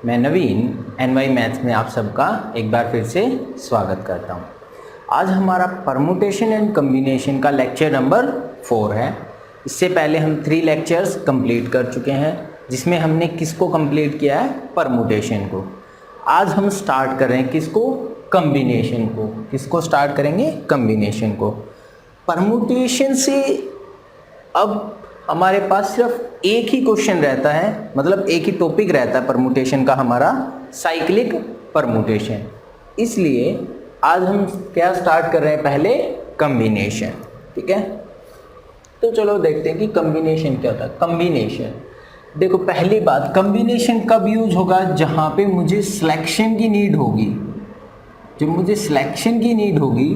मैं नवीन NY maths में आप सबका एक बार फिर से स्वागत करता हूं। आज हमारा परमुटेशन एंड कम्बिनेशन का लेक्चर नंबर 4 है। इससे पहले हम 3 लेक्चर्स कंप्लीट कर चुके हैं, जिसमें हमने किसको कंप्लीट किया है? परमुटेशन को। आज हम स्टार्ट कर रहे हैं किसको? कम्बिनेशन को। किसको स्टार्ट करेंगे? कम्बिनेशन को। परमुटेशन से अब हमारे पास सिर्फ एक ही क्वेश्चन रहता है, मतलब एक ही टॉपिक रहता है परमुटेशन का हमारा, साइक्लिक परमुटेशन। इसलिए आज हम क्या स्टार्ट कर रहे हैं? पहले कम्बिनेशन। ठीक है, तो चलो देखते हैं कि कम्बिनेशन क्या होता है। कम्बिनेशन, देखो पहली बात, कम्बिनेशन कब यूज होगा? जहाँ पे मुझे सिलेक्शन की नीड होगी। जब मुझे सिलेक्शन की नीड होगी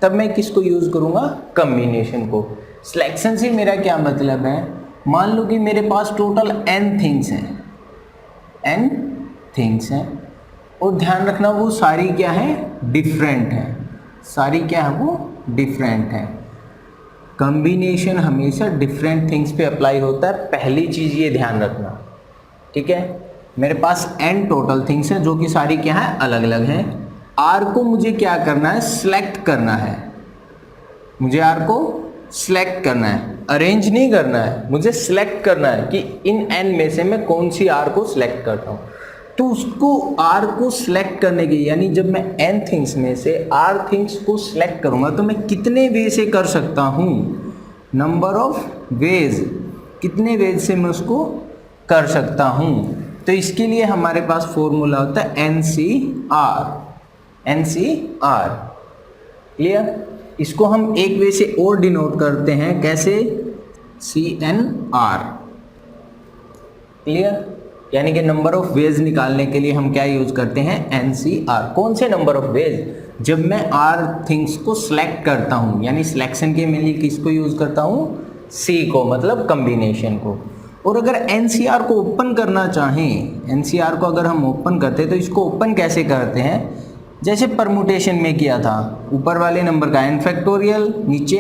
तब मैं किसको यूज करूँगा? कम्बिनेशन को। सिलेक्शन से मेरा क्या मतलब है? मान लो कि मेरे पास टोटल n थिंग्स हैं, n थिंग्स हैं, और ध्यान रखना वो सारी क्या है? डिफरेंट है। सारी क्या है? वो डिफरेंट है। कम्बिनेशन हमेशा डिफरेंट थिंग्स पे अप्लाई होता है, पहली चीज़ ये ध्यान रखना। ठीक है, मेरे पास n टोटल थिंग्स हैं जो कि सारी क्या है? अलग अलग हैं। r को मुझे क्या करना है? सिलेक्ट करना है। मुझे r को सिलेक्ट करना है, अरेंज नहीं करना है, मुझे सिलेक्ट करना है कि इन n में से मैं कौन सी r को सिलेक्ट करता हूँ। तो उसको r को सिलेक्ट करने के, यानी जब मैं n थिंग्स में से r थिंग्स को सिलेक्ट करूँगा तो मैं कितने वे से कर सकता हूँ? नंबर ऑफ वेज, कितने वेज से मैं उसको कर सकता हूँ। तो इसके लिए हमारे पास फॉर्मूला होता है NCR। NCR clear? इसको हम एक वे से और डिनोट करते हैं, कैसे? CNR। क्लियर? यानी कि नंबर ऑफ वेज निकालने के लिए हम क्या यूज करते हैं? NCR। कौन से नंबर ऑफ वेज? जब मैं R थिंग्स को सिलेक्ट करता हूं, यानी सिलेक्शन के लिए किसको यूज करता हूं? C को, मतलब कम्बिनेशन को। और अगर NCR को ओपन करना चाहें, NCR को अगर हम ओपन करते हैं तो इसको ओपन कैसे करते हैं? जैसे परमुटेशन में किया था, ऊपर वाले नंबर का n फैक्टोरियल, नीचे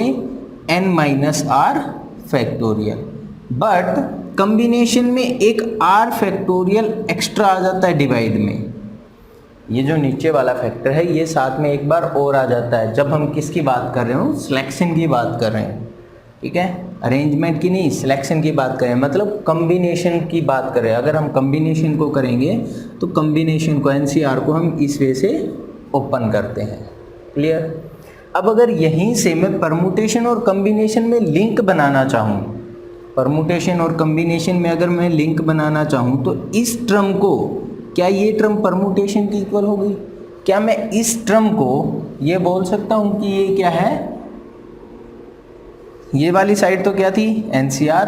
n minus r factorial. But combination में एक r फैक्टोरियल एक्स्ट्रा आ जाता है डिवाइड में। ये जो नीचे वाला फैक्टर है ये साथ में एक बार और आ जाता है जब हम किसकी बात कर रहे हो? सिलेक्शन की बात कर रहे हैं। ठीक है, अरेंजमेंट की नहीं, सिलेक्शन की बात करें, मतलब कम्बिनेशन की बात करें। अगर हम कम्बिनेशन को करेंगे तो कम्बिनेशन को, NCR को हम इस वे से ओपन करते हैं। क्लियर? अब अगर यहीं से मैं परमुटेशन और कम्बिनेशन में लिंक बनाना चाहूँ, परमुटेशन और कम्बिनेशन में अगर मैं लिंक बनाना चाहूँ तो इस टर्म को, क्या ये टर्म परमुटेशन की इक्वल होगी? क्या मैं इस टर्म को ये बोल सकता हूँ कि ये क्या है? ये वाली साइड तो क्या थी? NCR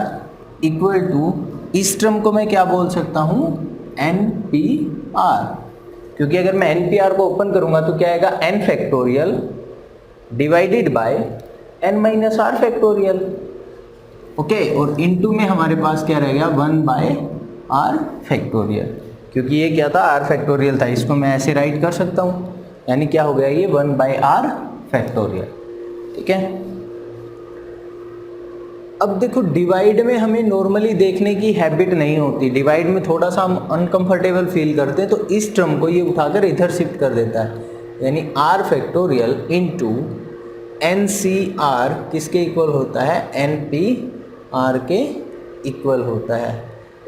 इक्वल टू, इस टर्म को मैं क्या बोल सकता हूँ? NPR। क्योंकि अगर मैं NPR को ओपन करूंगा तो क्या आएगा? n factorial divided by n minus r factorial. Okay, और इनटू में हमारे पास क्या रह गया? 1 बाय r फैक्टोरियल। क्योंकि ये क्या था? r फैक्टोरियल था, इसको मैं ऐसे राइट कर सकता हूँ, यानी क्या हो गया? ये 1 बाय r फैक्टोरियल। ठीक है, अब देखो डिवाइड में हमें नॉर्मली देखने की हैबिट नहीं होती, डिवाइड में थोड़ा सा हम अनकंफर्टेबल फील करते हैं, तो इस टर्म को ये उठाकर इधर शिफ्ट कर देता है, यानी r फैक्टोरियल इनटू NCR किसके इक्वल होता है? NPR के इक्वल होता है।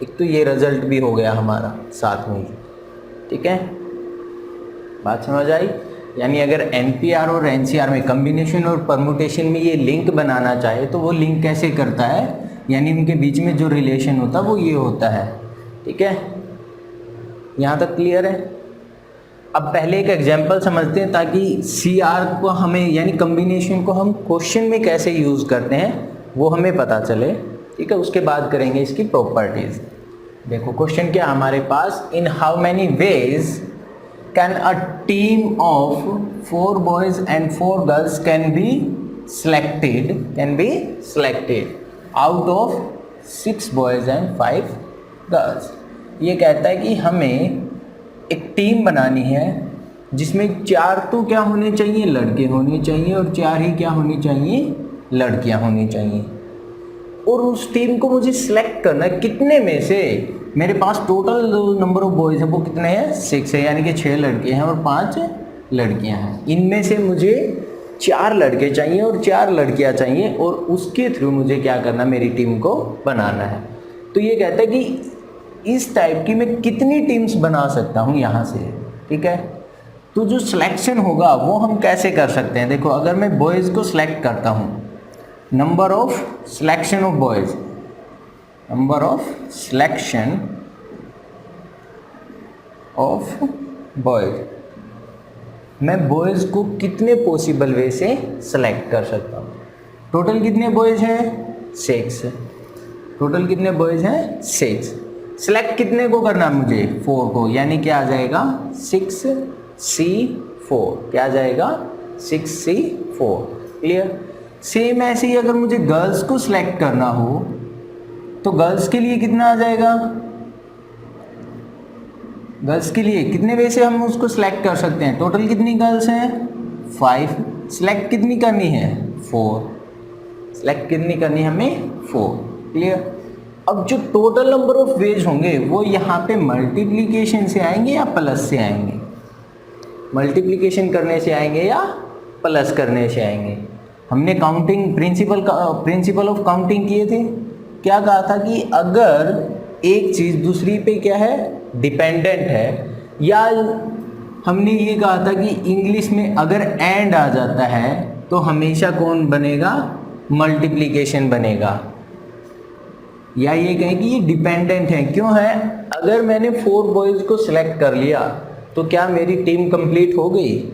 एक तो ये रिजल्ट भी हो गया हमारा साथ में ही। ठीक है, बात समझ आई? यानी अगर NPR और NCR में, कम्बिनेशन और परमुटेशन में ये लिंक बनाना चाहे तो वो लिंक कैसे करता है? यानी उनके बीच में जो रिलेशन होता है वो ये होता है। ठीक है, यहाँ तक क्लियर है? अब पहले एक एग्जांपल समझते हैं ताकि CR को हमें, यानी कम्बिनेशन को हम क्वेश्चन में कैसे यूज़ करते हैं वो हमें पता चले। ठीक है, उसके बाद करेंगे इसकी प्रॉपर्टीज़। देखो क्वेश्चन क्या हमारे पास? In how many ways can a team of 4 boys and 4 girls can be selected out of 6 boys and 5 girls। ये कहता है कि हमें एक टीम बनानी है जिसमें 4 तो क्या होने चाहिए? लड़के होने चाहिए, और 4 ही क्या होनी चाहिए? लड़कियां होनी चाहिए। और उस टीम को मुझे सिलेक्ट करना है कितने में से? मेरे पास टोटल नंबर ऑफ बॉयज़ है वो कितने हैं 6 है, यानी कि 6 लड़के हैं और 5 लड़कियां हैं। इनमें से मुझे 4 लड़के चाहिए और 4 लड़कियां चाहिए और उसके थ्रू मुझे क्या करना, मेरी टीम को बनाना है। तो ये कहता है कि इस टाइप की मैं कितनी टीम्स बना सकता हूँ यहाँ से, ठीक है। तो जो सिलेक्शन होगा वो हम कैसे कर सकते हैं, देखो अगर मैं बॉयज़ को सिलेक्ट करता हूँ, number of selection of boys, number of selection of boys, मैं बॉयज़ को कितने पॉसिबल वे से सेलेक्ट कर सकता हूँ। टोटल कितने बॉयज़ हैं 6, टोटल कितने बॉयज़ हैं 6। सेलेक्ट कितने को करना मुझे 4 को, यानी क्या आ जाएगा 6C4, क्या आ जाएगा 6C4। क्लियर। सेम ऐसे ही अगर मुझे गर्ल्स को सिलेक्ट करना हो तो गर्ल्स के लिए कितना आ जाएगा, गर्ल्स के लिए कितने वे से हम उसको सिलेक्ट कर सकते हैं। टोटल कितनी गर्ल्स हैं 5, सिलेक्ट कितनी करनी है 4, सिलेक्ट कितनी करनी है हमें 4। क्लियर। अब जो टोटल नंबर ऑफ वेज होंगे वो यहाँ पे मल्टीप्लिकेशन से आएंगे या प्लस से आएंगे, मल्टीप्लिकेशन करने से आएंगे या प्लस करने से आएंगे। हमने काउंटिंग प्रिंसिपल ऑफ काउंटिंग किए थे, क्या कहा था कि अगर एक चीज़ दूसरी पे क्या है डिपेंडेंट है, या हमने ये कहा था कि इंग्लिश में अगर एंड आ जाता है तो हमेशा कौन बनेगा, मल्टीप्लिकेशन बनेगा, या ये कहें कि ये डिपेंडेंट है। क्यों है, अगर मैंने 4 बॉयज़ को सिलेक्ट कर लिया तो क्या मेरी टीम कंप्लीट हो गई,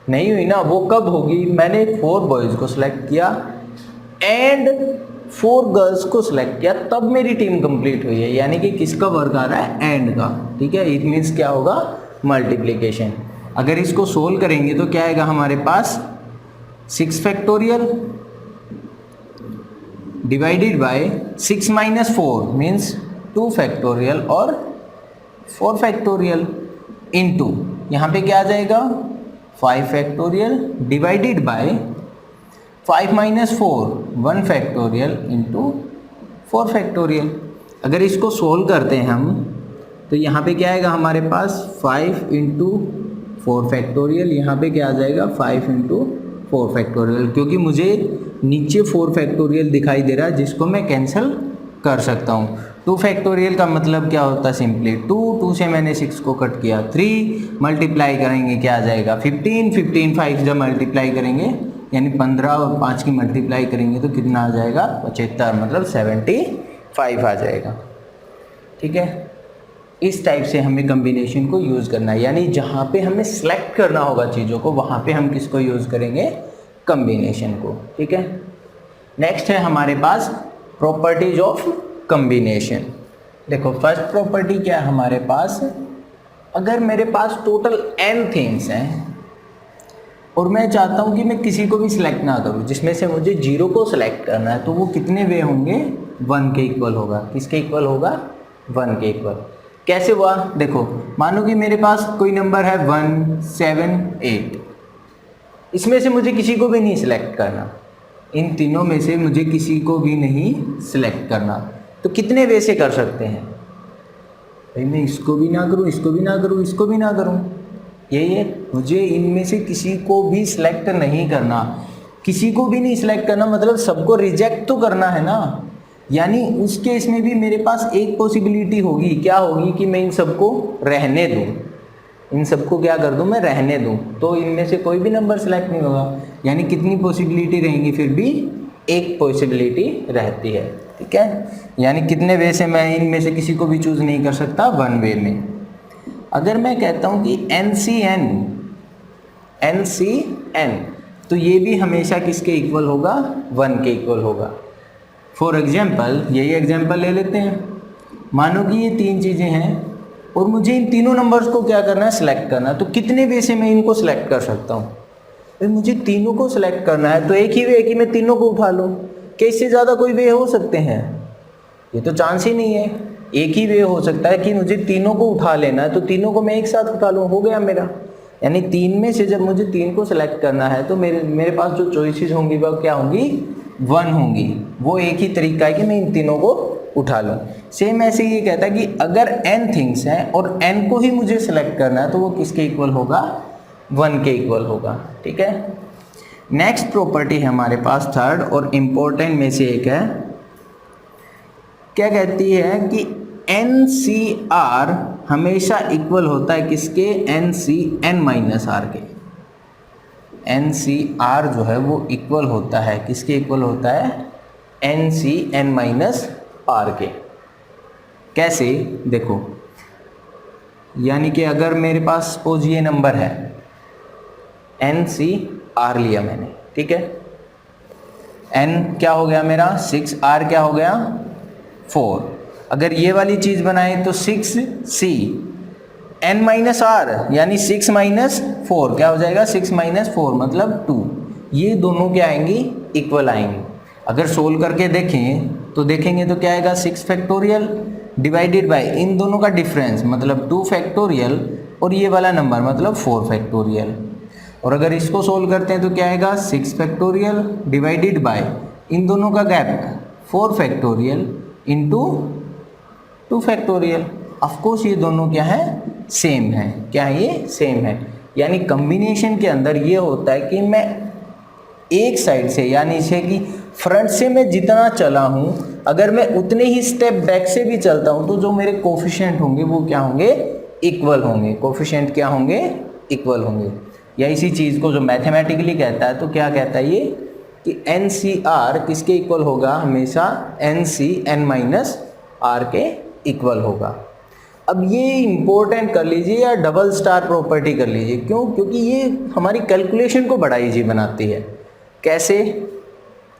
नहीं हुई ना। वो कब होगी, मैंने 4 बॉयज़ को सिलेक्ट किया एंड 4 गर्ल्स को सिलेक्ट किया, तब मेरी टीम कंप्लीट हुई है। यानी कि किसका वर्क आ रहा है, एंड का, ठीक है। इट मीन्स क्या होगा, मल्टीप्लिकेशन। अगर इसको सोल्व करेंगे तो क्या आएगा हमारे पास 6 factorial divided by 6 minus 4 means 2 factorial और 4 फैक्टोरियल इनटू यहाँ पे क्या आ जाएगा 5 factorial divided by 5 minus 4 1 factorial into 4 factorial. अगर इसको सोल्व करते हैं हम तो यहाँ पे क्या आएगा हमारे पास 5 इंटू 4 फैक्टोरियल, यहाँ पे क्या आ जाएगा 5 इंटू 4 फैक्टोरियल, क्योंकि मुझे नीचे 4 फैक्टोरियल दिखाई दे रहा है जिसको मैं कैंसिल कर सकता हूँ। 2 फैक्टोरियल का मतलब क्या होता है, सिंपली 2 से मैंने 6 को कट किया, 3 मल्टीप्लाई करेंगे क्या आ जाएगा 15 5 जब मल्टीप्लाई करेंगे यानी 15 और 5 की मल्टीप्लाई करेंगे तो कितना आ जाएगा 75, मतलब 75 आ जाएगा। ठीक है, इस टाइप से हमें कम्बिनेशन को यूज़ करना है, यानी जहाँ पे हमें सेलेक्ट करना होगा चीज़ों को वहाँ पे हम किसको यूज़ करेंगे, कम्बिनेशन को। ठीक है, नेक्स्ट है हमारे पास प्रॉपर्टीज ऑफ कम्बिनेशन। देखो फर्स्ट प्रॉपर्टी क्या है हमारे पास, अगर मेरे पास टोटल n थिंग्स हैं और मैं चाहता हूँ कि मैं किसी को भी सिलेक्ट ना करूँ, जिसमें से मुझे 0 को सिलेक्ट करना है, तो वो कितने वे होंगे, 1 के इक्वल होगा। किसके इक्वल होगा, 1 के इक्वल। कैसे हुआ, देखो मानो कि मेरे पास कोई नंबर है 1 7 8, इसमें से मुझे किसी को भी नहीं सिलेक्ट करना, इन तीनों में से मुझे किसी को भी नहीं सिलेक्ट करना, तो कितने वे से कर सकते हैं भाई, मैं इसको भी ना करूँ, इसको भी ना करूँ, इसको भी ना करूँ, यही है, मुझे इनमें से किसी को भी सिलेक्ट नहीं करना। किसी को भी नहीं सिलेक्ट करना मतलब सबको रिजेक्ट तो करना है ना, यानी उस केस में भी मेरे पास एक पॉसिबिलिटी होगी, क्या होगी कि मैं इन सबको रहने दूँ, इन सबको क्या कर दूँ, मैं रहने दूँ, तो इनमें से कोई भी नंबर सेलेक्ट नहीं होगा। यानी कितनी पॉसिबिलिटी रहेंगी, फिर भी एक पॉसिबिलिटी रहती है। ठीक है, यानी कितने वे से मैं इनमें से किसी को भी चूज़ नहीं कर सकता, 1 वे में। अगर मैं कहता हूँ कि NCN तो ये भी हमेशा किसके इक्वल होगा, 1 के इक्वल होगा। फॉर एग्जाम्पल यही एग्जाम्पल ले लेते हैं, मानो कि ये 3 चीज़ें हैं और मुझे इन तीनों नंबर्स को क्या करना है, सिलेक्ट करना है, तो कितने वे से मैं इनको सिलेक्ट कर सकता हूँ भाई, मुझे तीनों को सिलेक्ट करना है तो एक ही वे है कि मैं तीनों को उठा लूँ। क्या इससे ज़्यादा कोई वे हो सकते हैं, ये तो चांस ही नहीं है। एक ही वे हो सकता है कि मुझे तीनों को उठा लेना है, तो तीनों को मैं एक साथ उठा लूँ, हो गया मेरा। यानी 3 में से जब मुझे 3 को सिलेक्ट करना है तो मेरे पास जो चॉइसेस होंगी वह क्या होंगी, 1 होंगी। वो एक ही तरीका है कि मैं इन तीनों को उठा लूँ। सेम ऐसे ये कहता है कि अगर n थिंग्स हैं और n को ही मुझे सिलेक्ट करना है तो वो किसके इक्वल होगा, 1 के इक्वल होगा। ठीक है, नेक्स्ट प्रॉपर्टी है हमारे पास थर्ड और इम्पोर्टेंट में से एक है, क्या कहती है कि NCR हमेशा इक्वल होता है किसके, NCn-r के। NCR जो है वो इक्वल होता है किसके इक्वल होता है, NCn-r के। कैसे, देखो, यानी कि अगर मेरे पास सपोज ये नंबर है, NCR लिया मैंने, ठीक है, N क्या हो गया मेरा 6, R क्या हो गया 4। अगर ये वाली चीज़ बनाए तो 6C n-r यानी 6 - 4 क्या हो जाएगा, 6 - 4 मतलब 2। ये दोनों क्या आएंगी, इक्वल आएंगी। अगर सोल्व करके देखें तो देखेंगे तो क्या आएगा, 6 फैक्टोरियल डिवाइडेड बाय इन दोनों का डिफरेंस मतलब 2 फैक्टोरियल और ये वाला नंबर मतलब 4 फैक्टोरियल। और अगर इसको सोल्व करते हैं तो क्या आएगा, 6 फैक्टोरियल डिवाइडेड बाय इन दोनों का gap 4 factorial into 2 factorial. Of course ये दोनों क्या है, सेम है। क्या है ये, सेम है। यानी कम्बिनेशन के अंदर ये होता है कि मैं एक साइड से यानी से कि फ्रंट से मैं जितना चला हूँ अगर मैं उतने ही स्टेप बैक से भी चलता हूँ तो जो मेरे कोफिशिएंट होंगे वो क्या होंगे, इक्वल होंगे। कोफिशिएंट क्या होंगे, इक्वल होंगे। या इसी चीज़ को जो मैथमेटिकली कहता है तो क्या कहता है ये कि NCR किसके इक्वल होगा, हमेशा NCn-r के इक्वल होगा। अब ये इंपॉर्टेंट कर लीजिए या डबल स्टार प्रॉपर्टी कर लीजिए, क्यों, क्योंकि ये हमारी कैलकुलेशन को बड़ा इजी बनाती है। कैसे,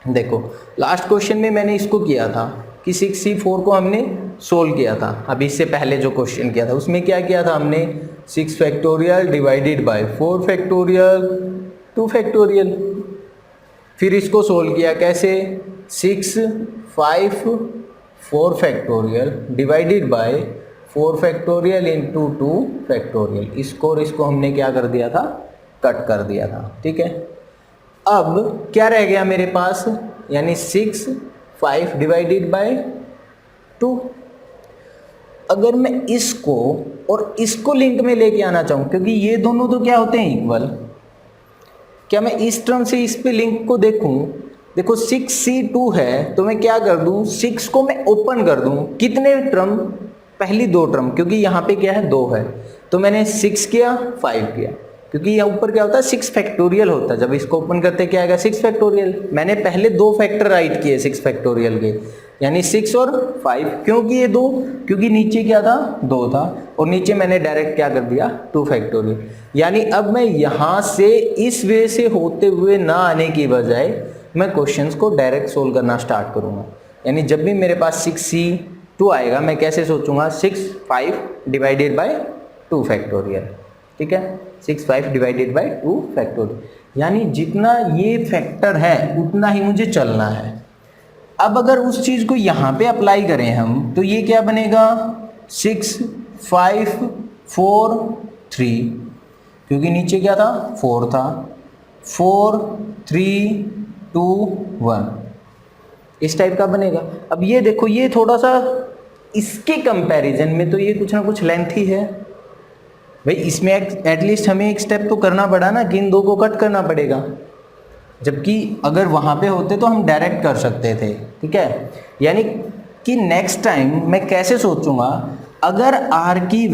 देखो लास्ट क्वेश्चन में मैंने इसको किया था कि 6C4 को हमने सोल्व किया था। अभी इससे पहले जो क्वेश्चन किया था उसमें क्या किया था हमने, 6 factorial divided by 4 factorial 2 factorial. फिर इसको सोल्व किया कैसे, 6 5 4 factorial divided by 4 factorial into 2 factorial. इसको और इसको हमने क्या कर दिया था, कट कर दिया था। ठीक है, अब क्या रह गया मेरे पास, यानी 6 5 डिवाइडेड बाय 2। अगर मैं इसको और इसको लिंक में लेके आना चाहूँ, क्योंकि ये दोनों तो क्या होते हैं, इक्वल, क्या मैं इस टर्म से इस पे लिंक को देखूं, देखो 6C2 है तो मैं क्या कर दूं, 6 को मैं ओपन कर दूं, कितने टर्म, पहली 2 टर्म, क्योंकि यहाँ पे क्या है 2 है तो मैंने 6 किया 5 किया, क्योंकि यहाँ ऊपर क्या होता है 6 फैक्टोरियल होता है। जब इसको ओपन करते क्या आएगा 6 फैक्टोरियल। मैंने पहले 2 फैक्टर राइट किए 6 फैक्टोरियल के, यानी 6 और 5। क्यों किए 2, क्योंकि नीचे क्या था 2 था और नीचे मैंने डायरेक्ट क्या कर दिया 2 फैक्टोरियल। यानी अब मैं यहाँ से इस वे से होते हुए ना आने की बजाय मैं क्वेश्चंस को डायरेक्ट सोल्व करना स्टार्ट करूँगा। यानी जब भी मेरे पास 6C2 आएगा मैं कैसे सोचूंगा, 6 5 डिवाइडेड बाय 2 फैक्टोरियल। ठीक है, 6 5 डिवाइडेड बाय 2 फैक्टोरियल। यानी जितना ये फैक्टर है उतना ही मुझे चलना है। अब अगर उस चीज़ को यहाँ पे अप्लाई करें हम तो ये क्या बनेगा, 6 5 4 3, क्योंकि नीचे क्या था 4 था, 4 3 2 1, इस टाइप का बनेगा। अब ये देखो ये थोड़ा सा इसके कंपैरिजन में तो ये कुछ ना कुछ लेंथी है भाई, इसमें एटलीस्ट हमें एक स्टेप तो करना पड़ा ना कि इन 2 को कट करना पड़ेगा, जबकि अगर वहाँ पे होते तो हम डायरेक्ट कर सकते थे। ठीक है, यानी कि नेक्स्ट टाइम मैं कैसे सोचूंगा, अगर r की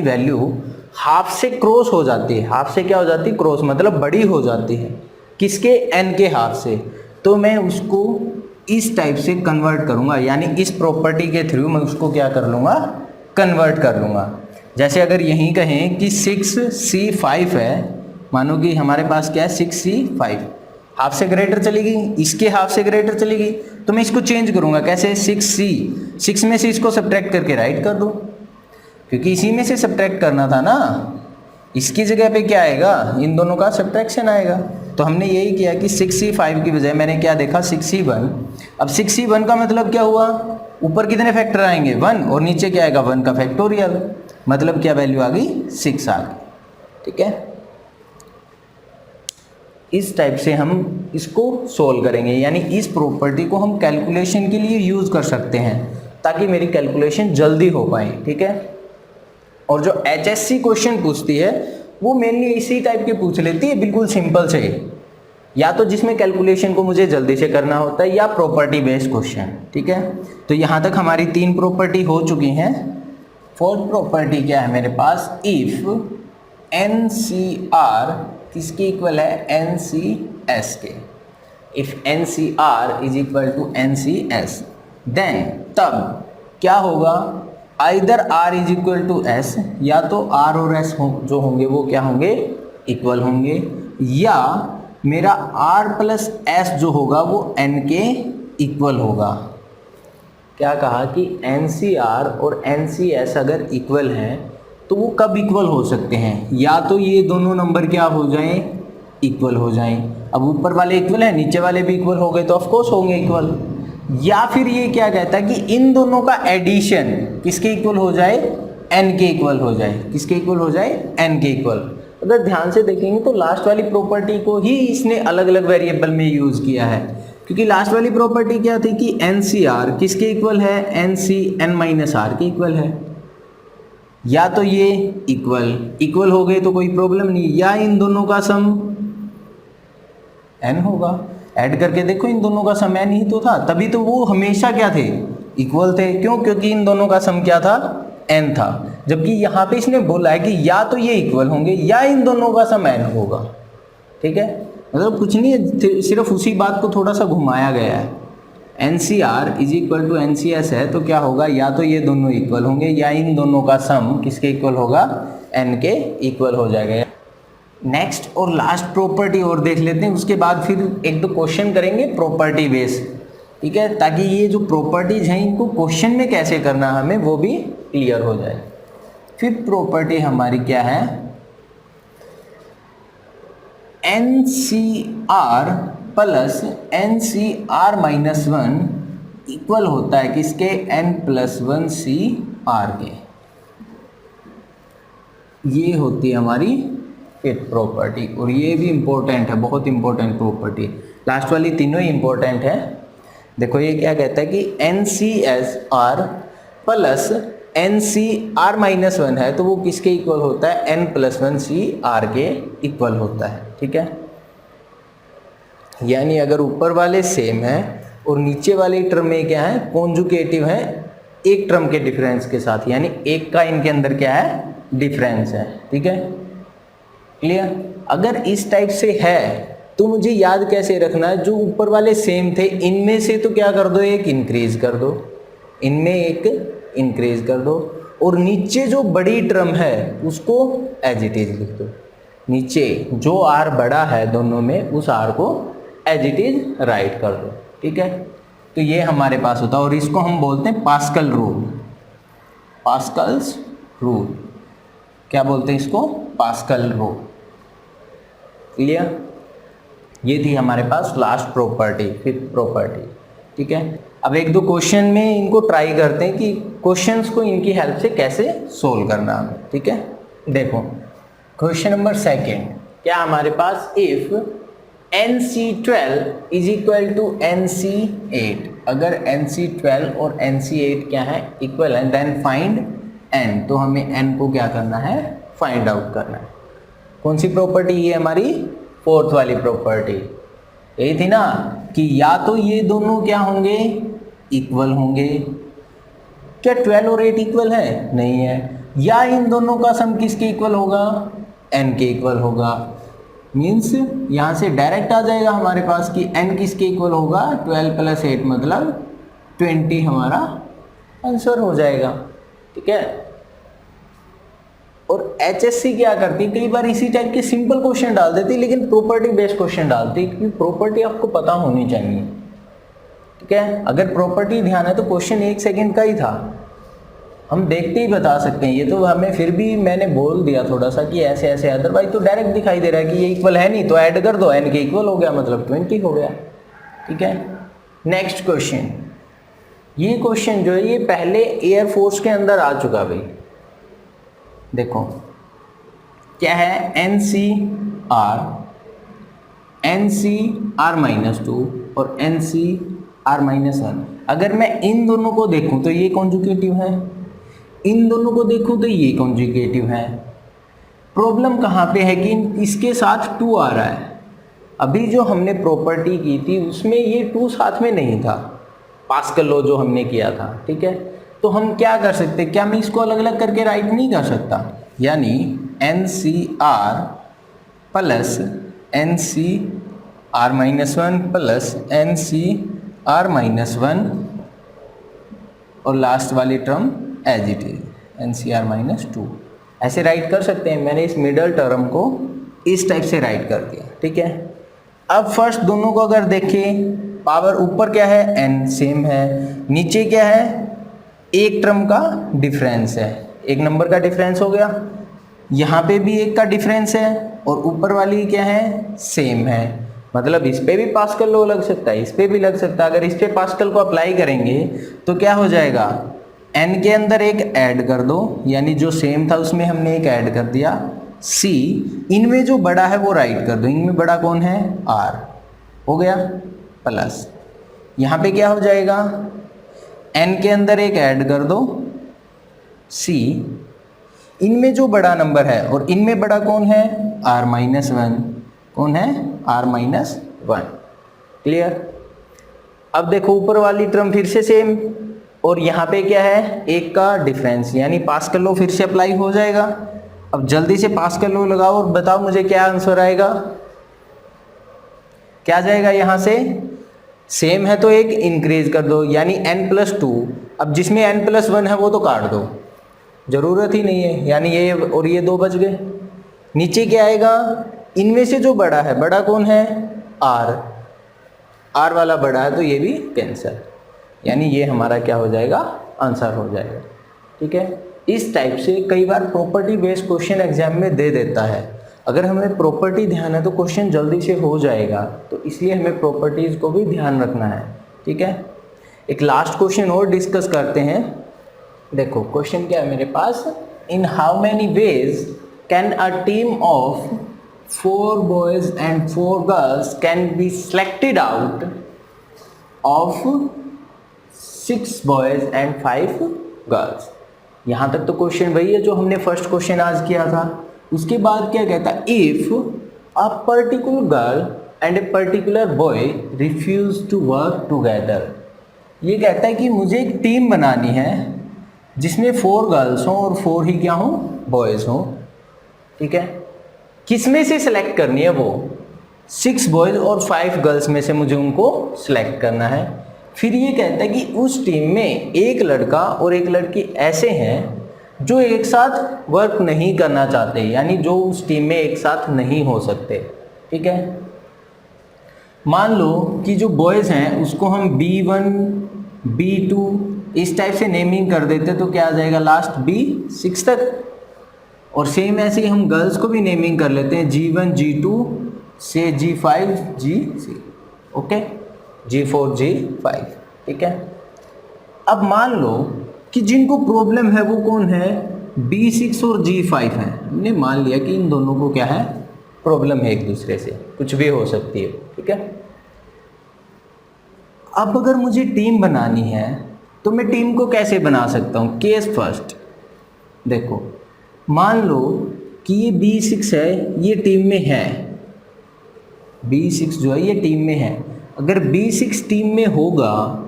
वैल्यू हाफ से क्रॉस हो जाती है, हाफ से क्या हो जाती है, क्रॉस मतलब बड़ी हो जाती है, किसके, n के हाफ से, तो मैं उसको इस टाइप से कन्वर्ट करूँगा, यानी इस प्रॉपर्टी के थ्रू मैं उसको क्या कर लूँगा, कन्वर्ट कर लूँगा। जैसे अगर यहीं कहें कि 6C5 है, मानो कि हमारे पास क्या है 6C5, हाफ से ग्रेटर चलेगी, इसके हाफ से ग्रेटर चलेगी, तो मैं इसको चेंज करूँगा कैसे, 6 में से इसको सब्ट्रैक्ट करके राइट कर दो, क्योंकि इसी में से सब्ट्रैक्ट करना था ना, इसकी जगह पे क्या आएगा, इन दोनों का सब्ट्रैक्शन आएगा। तो हमने यही किया कि 6C5 की बजाय मैंने क्या देखा 6C1। अब 6C1 का मतलब क्या हुआ, ऊपर कितने फैक्टर आएंगे 1 और नीचे क्या आएगा 1 का फैक्टोरियल, मतलब क्या वैल्यू आ गई 6 आ गई। ठीक है, इस टाइप से हम इसको सोल्व करेंगे, यानी इस प्रॉपर्टी को हम कैलकुलेशन के लिए यूज़ कर सकते हैं ताकि मेरी कैलकुलेशन जल्दी हो पाए, ठीक है। और जो HSC क्वेश्चन पूछती है वो मेनली इसी टाइप के पूछ लेती है, बिल्कुल सिंपल से, या तो जिसमें कैलकुलेशन को मुझे जल्दी से करना होता है या प्रॉपर्टी बेस्ड क्वेश्चन, ठीक है। तो यहाँ तक हमारी 3 प्रॉपर्टी हो चुकी हैं। 4th प्रॉपर्टी क्या है मेरे पास, इफ NCR किसके इक्वल है, NCS के। If NCR is equal to NCS then तब क्या होगा, either R is equal to S, या तो R और S जो होंगे वो क्या होंगे, इक्वल होंगे, या मेरा R प्लस S जो होगा वो N के इक्वल होगा। क्या कहा कि NCR और NCS अगर इक्वल हैं तो वो कब इक्वल हो सकते हैं, या तो ये दोनों नंबर क्या हो जाएं, इक्वल हो जाएं। अब ऊपर वाले इक्वल है, नीचे वाले भी इक्वल हो गए तो ऑफकोर्स होंगे इक्वल, या फिर ये क्या कहता है कि इन दोनों का एडिशन किसके इक्वल हो जाए, n के इक्वल हो जाए। किसके इक्वल हो जाए, n के इक्वल। अगर ध्यान से देखेंगे तो लास्ट वाली प्रॉपर्टी को ही इसने अलग अलग वेरिएबल में यूज किया है, क्योंकि लास्ट वाली प्रॉपर्टी क्या थी कि NCR किसके इक्वल है, NC(n-R) के इक्वल है। या तो ये इक्वल हो गए तो कोई प्रॉब्लम नहीं, या इन दोनों का सम n होगा। ऐड करके देखो, इन दोनों का सम n ही तो था, तभी तो वो हमेशा क्या थे, इक्वल थे। क्यों, क्योंकि इन दोनों का सम क्या था, n था। जबकि यहाँ पे इसने बोला है कि या तो ये इक्वल होंगे या इन दोनों का सम n होगा, ठीक है। मतलब कुछ नहीं है, सिर्फ उसी बात को थोड़ा सा घुमाया गया है। NCR is equal to NCS है तो क्या होगा, या तो ये दोनों इक्वल होंगे या इन दोनों का सम किसके इक्वल होगा, n के इक्वल हो जाएगा। नेक्स्ट और लास्ट प्रॉपर्टी और देख लेते हैं, उसके बाद फिर 1-2 क्वेश्चन करेंगे प्रॉपर्टी बेस, ठीक है, ताकि ये जो प्रॉपर्टीज हैं इनको क्वेश्चन में कैसे करना हमें वो भी क्लियर हो जाए। फिर प्रॉपर्टी हमारी क्या है, NCR प्लस NCR-1 इक्वल होता है किसके, n+1 CR के। ये होती है हमारी 5th प्रॉपर्टी, और ये भी इंपॉर्टेंट है, बहुत इंपॉर्टेंट प्रॉपर्टी। लास्ट वाली तीनों ही इंपॉर्टेंट है। देखो ये क्या कहता है कि NCSR प्लस NCR-1 है तो वो किसके इक्वल होता है, n+1 CR के इक्वल होता है, ठीक है। यानी अगर ऊपर वाले सेम है और नीचे वाले टर्म में क्या है, कॉन्जुगेटिव है एक टर्म के डिफरेंस के साथ, यानी एक का इनके अंदर क्या है, डिफरेंस है, ठीक है, क्लियर। अगर इस टाइप से है तो मुझे याद कैसे रखना है, जो ऊपर वाले सेम थे इनमें से तो क्या कर दो, एक इंक्रीज कर दो, इनमें एक इंक्रीज कर दो, और नीचे जो बड़ी टर्म है उसको एज इट इज लिख दो। नीचे जो r बड़ा है दोनों में उस r को एज इट इज राइट कर दो, ठीक है। तो ये हमारे पास होता है और इसको हम बोलते हैं पास्कल रूल। पास्कल्स रूल क्या बोलते हैं इसको, पास्कल रूल, क्लियर। ये थी हमारे पास लास्ट प्रॉपर्टी, 5th प्रॉपर्टी, ठीक है। अब 1-2 क्वेश्चन में इनको ट्राई करते हैं कि क्वेश्चंस को इनकी हेल्प से कैसे सोल्व करना है, ठीक है। देखो क्वेश्चन नंबर 2 क्या हमारे पास, if NC12 is equal to NC8, अगर NC12 और NC8 क्या है, इक्वल है, देन फाइंड n, तो हमें n को क्या करना है, फाइंड आउट करना है। कौन सी प्रॉपर्टी ये हमारी, 4th वाली प्रॉपर्टी। यही थी ना कि या तो ये दोनों क्या होंगे, इक्वल होंगे। क्या 12 और 8 इक्वल है, नहीं है। या इन दोनों का सम किसके इक्वल होगा, n के इक्वल होगा। मीन्स यहाँ से डायरेक्ट आ जाएगा हमारे पास कि n किसके इक्वल होगा, 12 + 8 मतलब 20 हमारा आंसर हो जाएगा, ठीक है। और HSC क्या करती है, कई बार इसी टाइप के सिंपल क्वेश्चन डाल देती, लेकिन प्रॉपर्टी बेस्ड क्वेश्चन डालती, क्योंकि प्रॉपर्टी आपको पता होनी चाहिए, ठीक है। अगर प्रॉपर्टी ध्यान है तो क्वेश्चन 1 सेकंड का ही था, हम देखते ही बता सकते हैं। ये तो हमें फिर भी मैंने बोल दिया थोड़ा सा कि ऐसे ऐसे, अदरवाइज तो डायरेक्ट दिखाई दे रहा है कि ये इक्वल है नहीं, तो ऐड कर दो, n के इक्वल हो गया मतलब 20 हो गया, ठीक है। नेक्स्ट क्वेश्चन, ये क्वेश्चन जो है ये पहले एयरफोर्स के अंदर आ चुका भाई। देखो क्या है, NCR NCr-2 और NCr-1। अगर मैं इन दोनों को देखूं तो ये कॉन्जुगेटिव है, इन दोनों को देखूं तो ये कॉन्जुगेटिव है। प्रॉब्लम कहाँ पे है कि इसके साथ 2 आ रहा है। अभी जो हमने प्रॉपर्टी की थी उसमें ये 2 साथ में नहीं था, पास्कल लॉ जो हमने किया था, ठीक है। तो हम क्या कर सकते, क्या मैं इसको अलग अलग करके राइट नहीं कर सकता, यानी NCr plus NCr-1 plus NCr-1 और लास्ट वाली term as it is NCr-2 ऐसे राइट कर सकते हैं। मैंने इस मिडल टर्म को इस टाइप से राइट कर दिया, ठीक है। अब फर्स्ट दोनों को अगर देखें, पावर ऊपर क्या है n सेम है, नीचे क्या है एक टर्म का डिफरेंस है, एक नंबर का डिफरेंस हो गया, यहाँ पे भी एक का डिफरेंस है और ऊपर वाली क्या है सेम है। मतलब इस पे भी पास्कल लॉ लग सकता है, इस पे भी लग सकता है। अगर इस पे पास्कल को अप्लाई करेंगे तो क्या हो जाएगा, n के अंदर एक ऐड कर दो, यानी जो सेम था उसमें हमने एक ऐड कर दिया, c इनमें जो बड़ा है वो राइट कर दो, इनमें बड़ा कौन है r, हो गया, प्लस यहाँ पे क्या हो जाएगा, n के अंदर एक ऐड कर दो c, इनमें जो बड़ा नंबर है और इनमें बड़ा कौन है r-1, कौन है r-1। क्लियर। अब देखो ऊपर वाली टर्म फिर से सेम और यहाँ पे क्या है एक का डिफरेंस, यानी पास्कल लॉ फिर से अप्लाई हो जाएगा। अब जल्दी से पास्कल लॉ लगाओ और बताओ मुझे क्या आंसर आएगा, क्या जाएगा यहाँ से, सेम है तो एक इंक्रीज कर दो, यानी n+2। अब जिसमें n+1 है वो तो काट दो, जरूरत ही नहीं है, यानी ये और ये 2 बच गए। नीचे क्या आएगा, इनमें से जो बड़ा है, बड़ा कौन है r, r वाला बड़ा है तो ये भी कैंसिल, यानी ये हमारा क्या हो जाएगा आंसर हो जाएगा, ठीक है। इस टाइप से कई बार प्रॉपर्टी बेस्ड क्वेश्चन एग्जाम में दे देता है। अगर हमें प्रॉपर्टी ध्यान है तो क्वेश्चन जल्दी से हो जाएगा, तो इसलिए हमें प्रॉपर्टीज को भी ध्यान रखना है, ठीक है। एक लास्ट क्वेश्चन और डिस्कस करते हैं। देखो क्वेश्चन क्या है मेरे पास, in how many ways can a team of 4 boys and 4 girls can be selected out of 6 boys and 5 girls. यहाँ तक तो क्वेश्चन वही है जो हमने फर्स्ट क्वेश्चन आज किया था। उसके बाद क्या कहता है, if a particular girl and a particular boy refuse to work together. ये कहता है कि मुझे एक टीम बनानी है जिसमें 4 गर्ल्स हों और 4 ही क्या हों बॉयज़ हों, ठीक है। किस में से सिलेक्ट करनी है, वो 6 बॉयज़ और 5 गर्ल्स में से मुझे उनको सिलेक्ट करना है। फिर ये कहता है कि उस टीम में एक लड़का और एक लड़की ऐसे हैं जो एक साथ वर्क नहीं करना चाहते, यानी जो उस टीम में एक साथ नहीं हो सकते, ठीक है। मान लो कि जो बॉयज़ हैं उसको हम B1 B2 इस टाइप से नेमिंग कर देते तो क्या आ जाएगा लास्ट B6 तक, और सेम ऐसे ही हम गर्ल्स को भी नेमिंग कर लेते हैं G1 G2 से G5 G6, okay, G4 G5, ठीक है। अब मान लो कि जिनको प्रॉब्लम है वो कौन है, B6 और G5 है। हमने मान लिया कि इन दोनों को क्या है प्रॉब्लम है एक दूसरे से, कुछ भी हो सकती है, ठीक है। अब अगर मुझे टीम बनानी है तो मैं टीम को कैसे बना सकता हूँ, केस फर्स्ट। देखो मान लो कि ये B6 है, ये टीम में है, B6 जो है ये टीम में है। अगर B6 टीम में होगा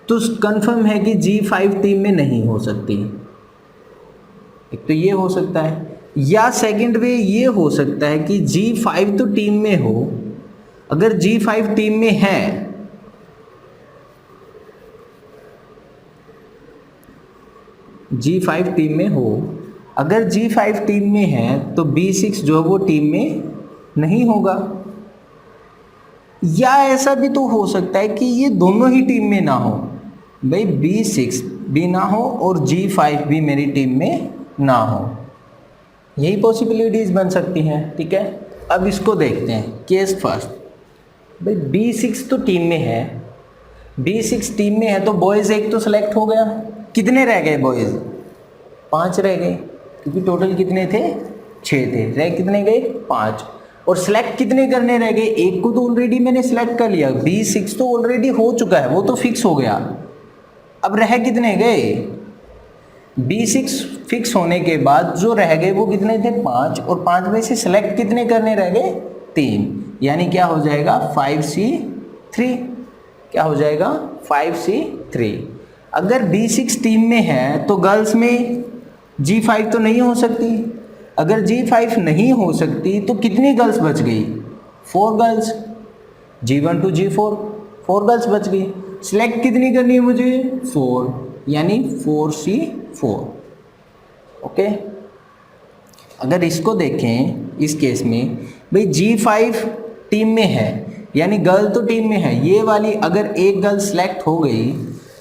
तो कंफर्म है कि G5 टीम में नहीं हो सकती। एक तो ये हो सकता है, या सेकंड वे ये हो सकता है कि G5 तो टीम में हो। अगर G5 टीम में है G5 टीम में हो, अगर G5 टीम में है तो B6 जो है वो टीम में नहीं होगा। या ऐसा भी तो हो सकता है कि ये दोनों ही टीम में ना हो, भाई B6 भी ना हो और G5 भी मेरी टीम में ना हो, यही पॉसिबिलिटीज बन सकती हैं, ठीक है। अब इसको देखते हैं केस फर्स्ट। भाई B6 तो टीम में है, B6 टीम में है तो बॉयज़ एक तो सेलेक्ट हो गया। कितने रह गए बॉयज़, 5 रह गए, क्योंकि टोटल कितने थे 6 थे, रह कितने गए 5। और सिलेक्ट कितने करने रह गए, एक को तो ऑलरेडी मैंने सिलेक्ट कर लिया, B6 तो ऑलरेडी हो चुका है, वो तो फिक्स हो गया। अब रह कितने गए, B6 फिक्स होने के बाद जो रह गए वो कितने थे 5, और 5 में से सिलेक्ट कितने करने रह गए 3, यानी क्या हो जाएगा 5C3, क्या हो जाएगा 5C3। अगर B6 टीम में है तो गर्ल्स में G5 तो नहीं हो सकती, अगर G5 नहीं हो सकती तो कितनी गर्ल्स बच गई, 4 girls, G1 to G4 4 girls बच गई। सिलेक्ट कितनी करनी है मुझे 4, यानी 4C4। ओके, अगर इसको देखें इस केस में भाई G5 टीम में है, यानी गर्ल तो टीम में है, ये वाली अगर एक गर्ल सिलेक्ट हो गई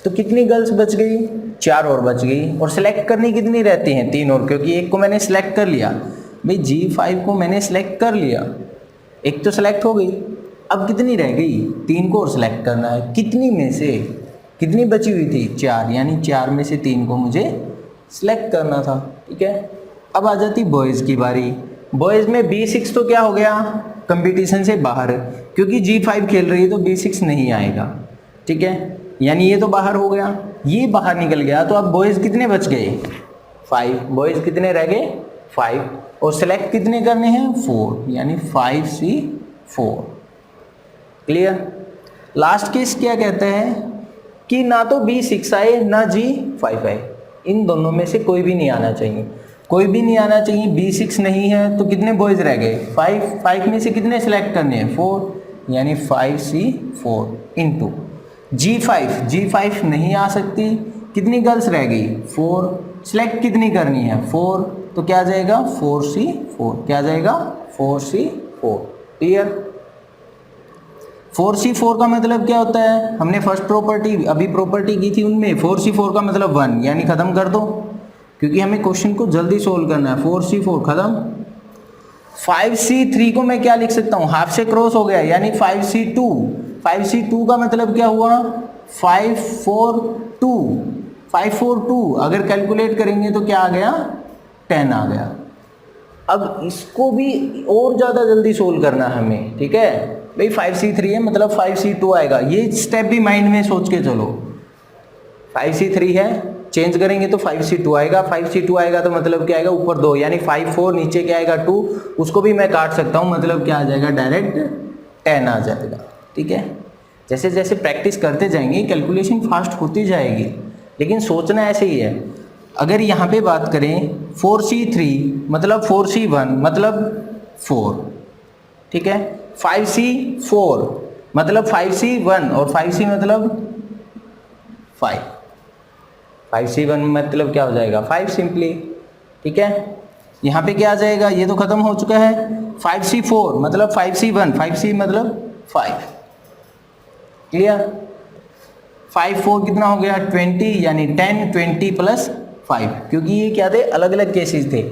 तो कितनी गर्ल्स बच गई, 4 और बच गई। और सिलेक्ट करनी कितनी रहती हैं 3 और, क्योंकि एक को मैंने सिलेक्ट कर लिया, भाई G5 को मैंने सिलेक्ट कर लिया, एक तो सिलेक्ट हो गई, अब कितनी रह गई 3 को और सिलेक्ट करना है, कितनी में से कितनी बची हुई थी 4, यानी 4 में से 3 को मुझे सिलेक्ट करना था। ठीक है, अब आ जाती बॉयज़ की बारी। बॉयज़ में B6 तो क्या हो गया कंपटीशन से बाहर, क्योंकि G5 खेल रही है तो B6 नहीं आएगा। ठीक है, यानी ये तो बाहर हो गया, ये बाहर निकल गया, तो अब बॉयज़ कितने बच गए 5, बॉयज़ कितने रह गए 5, और सेलेक्ट कितने करने हैं 4, यानी 5C4। क्लियर। लास्ट केस क्या कहता है कि ना तो B6 आए ना G5 आए, इन दोनों में से कोई भी नहीं आना चाहिए, कोई भी नहीं आना चाहिए। B6 नहीं है तो कितने बॉयज़ रह गए 5, 5 में से कितने सेलेक्ट करने हैं 4, यानी 5C4 इंटू G5 नहीं आ सकती, कितनी गर्ल्स रह गई 4, सेलेक्ट कितनी करनी है 4, तो क्या आ जाएगा 4C4, क्या आ जाएगा 4C4। क्लियर। 4C4 का मतलब क्या होता है, हमने फर्स्ट प्रॉपर्टी अभी प्रॉपर्टी की थी उनमें, 4C4 का मतलब 1, यानी ख़त्म कर दो, क्योंकि हमें क्वेश्चन को जल्दी सोल्व करना है। 4C4 ख़त्म। 5C3 को मैं क्या लिख सकता हूँ, हाफ से क्रॉस हो गया, यानी 5C2। 5C2 का मतलब क्या हुआ 542, 542 अगर कैलकुलेट करेंगे तो क्या आ गया 10 आ गया। अब इसको भी और ज़्यादा जल्दी सोल्व करना है हमें। ठीक है भाई, 5C3 है मतलब 5C2 आएगा, ये स्टेप भी माइंड में सोच के चलो। 5C3 है, चेंज करेंगे तो 5C2 आएगा, 5C2 आएगा तो मतलब क्या आएगा ऊपर 2, यानी 5 4, नीचे क्या आएगा 2, उसको भी मैं काट सकता हूँ, मतलब क्या आ जाएगा डायरेक्ट 10 आ जाएगा। ठीक है, जैसे जैसे प्रैक्टिस करते जाएंगे कैलकुलेशन फास्ट होती जाएगी, लेकिन सोचना ऐसे ही है। अगर यहाँ पे बात करें 4C3 मतलब 4C1 मतलब 4, ठीक है, 5C4 मतलब 5C1 और 5C मतलब 5, 5C1 मतलब क्या हो जाएगा 5 सिंपली। ठीक है, यहाँ पे क्या आ जाएगा, ये तो खत्म हो चुका है। 5C4 मतलब 5C1, 5C मतलब 5। क्लियर। 5 4 कितना हो गया 20, यानी 10 20 प्लस 5, क्योंकि ये क्या थे अलग अलग केसेस थे।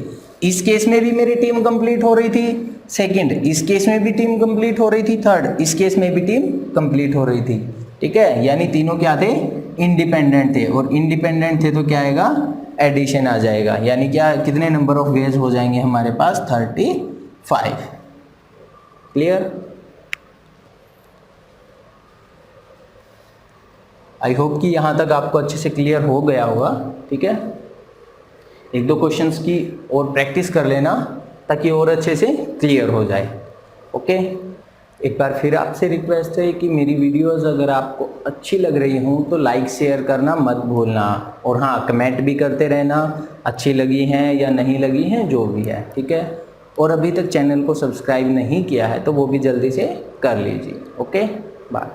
इस केस में भी मेरी टीम कंप्लीट हो रही थी, सेकंड इस केस में भी टीम कंप्लीट हो रही थी, थर्ड इस केस में भी टीम कंप्लीट हो रही थी। ठीक है, यानी तीनों क्या थे इंडिपेंडेंट थे, और इंडिपेंडेंट थे तो क्या आएगा एडिशन आ जाएगा, यानी क्या कितने नंबर ऑफ वेज हो जाएंगे हमारे पास 35। क्लियर। आई होप कि यहाँ तक आपको अच्छे से क्लियर हो गया होगा। ठीक है, एक दो क्वेश्चंस की और प्रैक्टिस कर लेना ताकि और अच्छे से क्लियर हो जाए। ओके, एक बार फिर आपसे रिक्वेस्ट है कि मेरी वीडियोस अगर आपको अच्छी लग रही हों तो लाइक शेयर करना मत भूलना, और हाँ कमेंट भी करते रहना अच्छी लगी हैं या नहीं लगी हैं जो भी है। ठीक है, और अभी तक चैनल को सब्सक्राइब नहीं किया है तो वो भी जल्दी से कर लीजिए। Okay, bye.